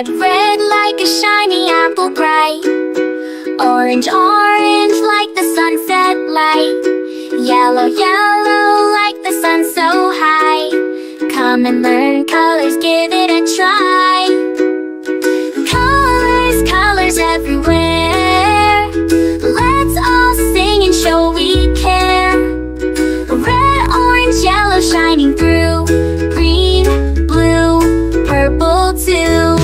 Red, red like a shiny apple bright. Orange, orange like the sunset light. Yellow, yellow like the sun so high. Come and learn colors, give it a try. Colors, colors everywhere. Let's all sing and show we care. Red, orange, yellow shining through. Green, blue, purple too.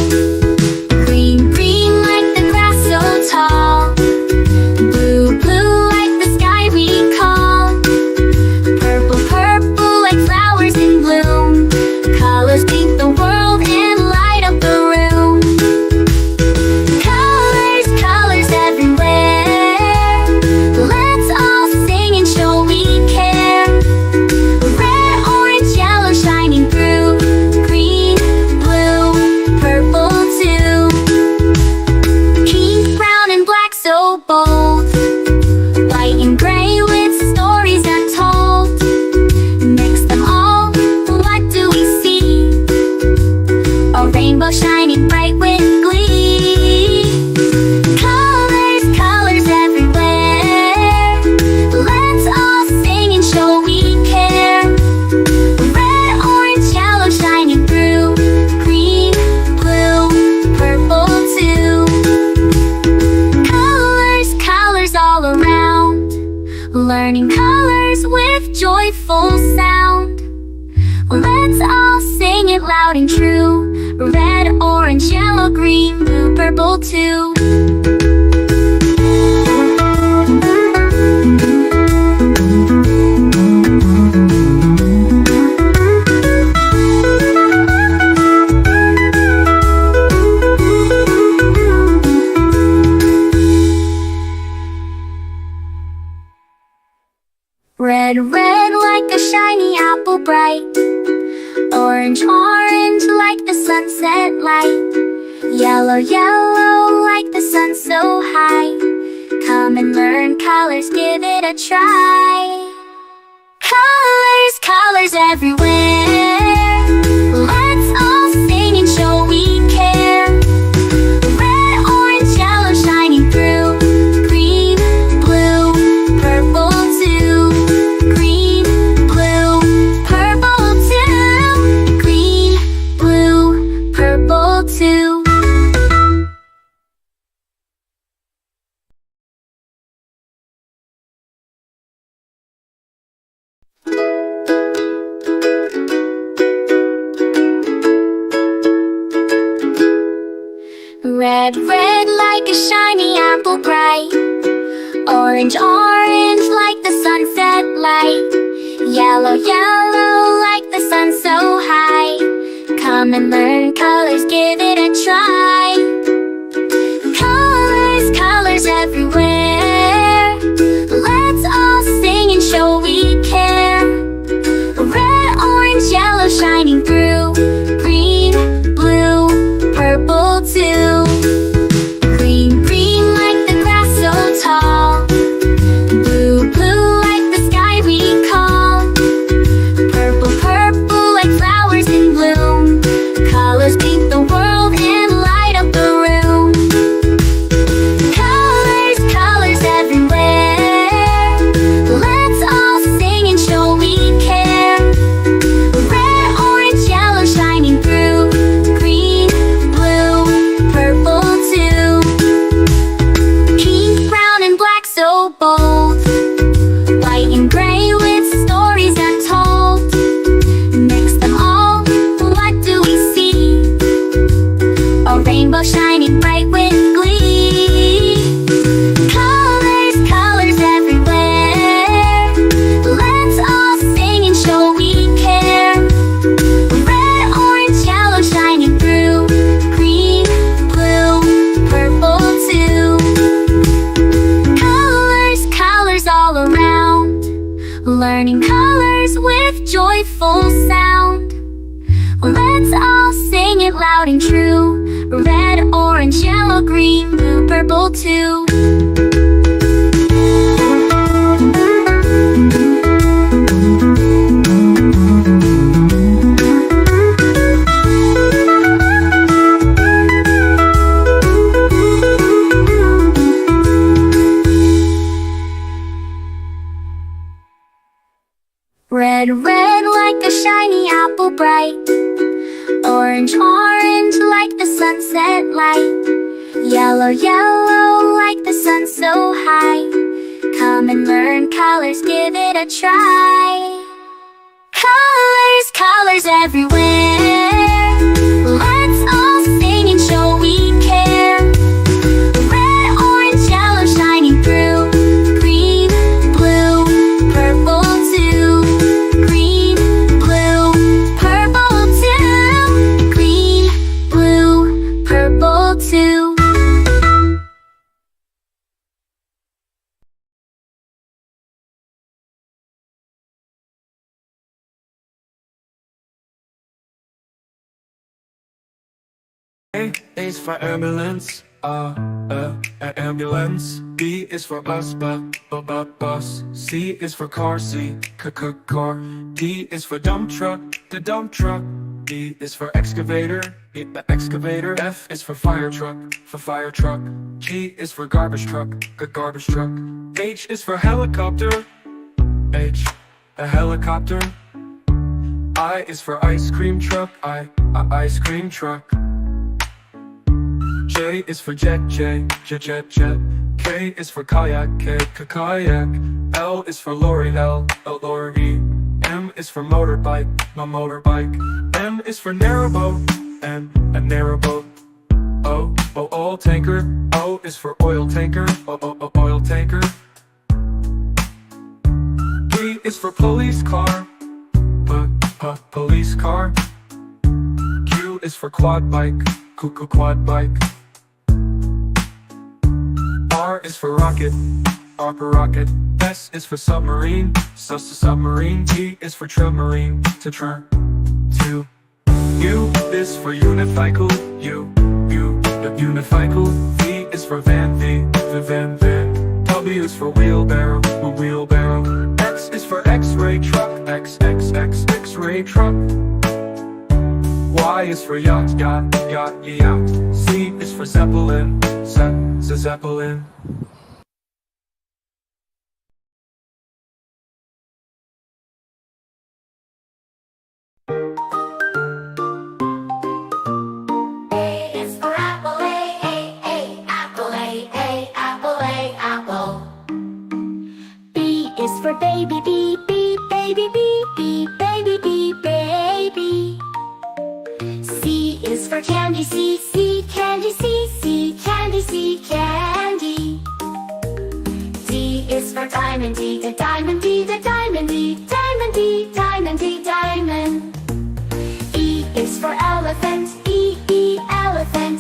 Green, green like the grass so tall. Blue, blue like the sky we call. Purple, purple like flowers in bloom. Colors paint the world and light up the room. Colors, colors everywhere. Let's all sing and show we care. Red, orange, yellow shining through. Green, blue, purple too. Pink, brown and black so bold. White and gray with stories untold. Mix them all, what do we see? A rainbow shining bright with glee. Colors, colors everywhere. Let's all sing and show we care. Red, orange, yellow shining through. Green, blue, purple too. Colors, colors all around. Learning colors with joyful sound. Let's all sing it loud and true. Red, orange, yellow, green, blue, purple too. Red, red like a shiny apple bright. Orange, orange like the sunset light. Yellow, yellow like the sun so high. Come and learn colors, give it a try. Colors, colors everywhere. Let's all sing and show we care. Red, orange, yellow shining through. Green, blue, purple too. Green, blue, purple too. Green, blue, purple too. Red, red like a shiny apple bright. Orange, orange like the sunset light. Yellow, yellow like the sun so high. Come and learn colors, give it a try. Colors, colors everywhere. Let's all sing and show we care. Red, orange, yellow shining through. Green, blue, purple too. Green, green like the grass so tall. Blue, blue like the sky we call. Purple, purple like flowers in bloom. Colors paint the world and light up the room. Colors, colors everywhere. Let's all sing and show we care. Red, orange, yellow shining through. Green, blue, purple too. Pink, brown and black so bold. White and gray with stories untold. Mix them all, what do we see? A rainbow shining bright with glee. Colors, colors everywhere. Let's all sing and show we care. Red, orange, yellow shining through. Green, blue, purple too. Colors, colors all around. Learning colors with joyful sound. Let's all sing it loud and true. Red, orange, yellow, green, blue, purple too. Red, red like a shiny apple bright. Orange, orange like the sunset light. Yellow, yellow like the sun so high. Come and learn colors, give it a try. Colors, colors everywhere. Let's all sing and show we care. Red, orange, yellow shining through. Green, blue, purple too. Green, blue, purple too. Green, blue, purple too. A is for ambulance, ambulance. B is for bus, bus. C is for car, car. D is for dump truck, the dump truck. E is for excavator, the excavator. F is for fire truck, G is for garbage truck, garbage truck. H is for helicopter, H, a helicopter. I is for ice cream truck, ice cream truck. J is for jet. K is for kayak, kayak. L is for lorry, lorry. M is for motorbike, motorbike. N is for narrowboat, a narrowboat. O, oil tanker. O is for oil tanker, oil tanker. P is for police car, police car. Q is for quad bike. R is for rocket, rocket. S is for submarine, submarine. T is for submarine, to. U is for unicycle, the unicycle. V is for van, the van. W is for wheelbarrow, wheelbarrow. X is for X-ray truck, X-ray truck. Y is for yacht. Z is for zeppelin, zeppelin. A is for apple, apple, apple. B is for baby, baby, baby. C is for candy, candy, candy. D is for diamond, the diamond, diamond. E is for elephant, elephant,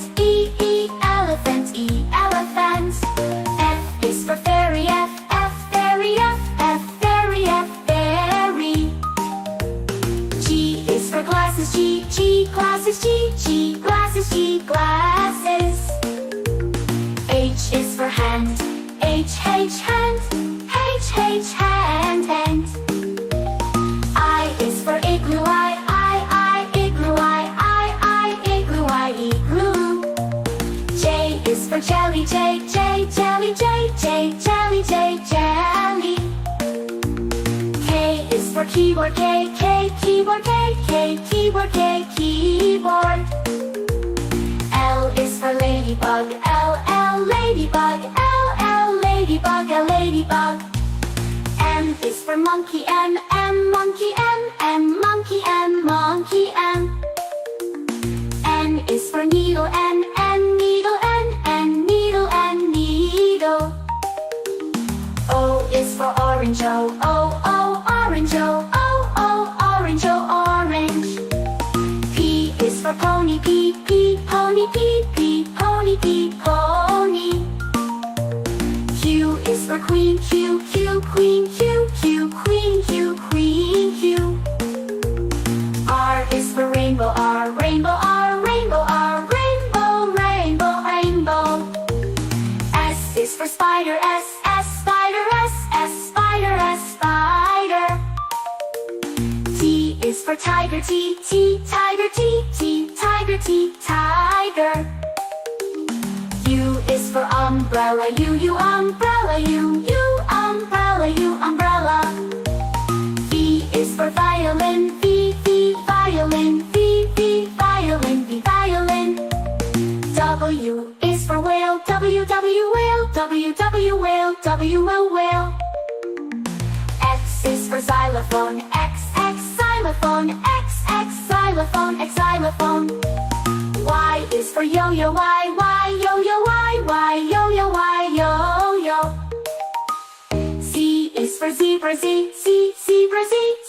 elephant. F is for fairy, fairy. G is for glasses, glasses. H is for hand, hand. I is for igloo, igloo. J is for jelly, jelly. K is for keyboard, keyboard. L is for ladybug, ladybug. M is for monkey, monkey. N is for needle, needle. O is for orange, orange. P is for pony, pony. Q is for queen, queen. R is for rainbow, rainbow. S is for spider, spider. T is for tiger, tiger. U is for umbrella, umbrella. V is W, whale. X is for xylophone, X xylophone, X xylophone, X xylophone. Y is for yo-yo, Y yo-yo, Y yo-yo, Y yo-yo. Z is for zebra, Z zebra, Z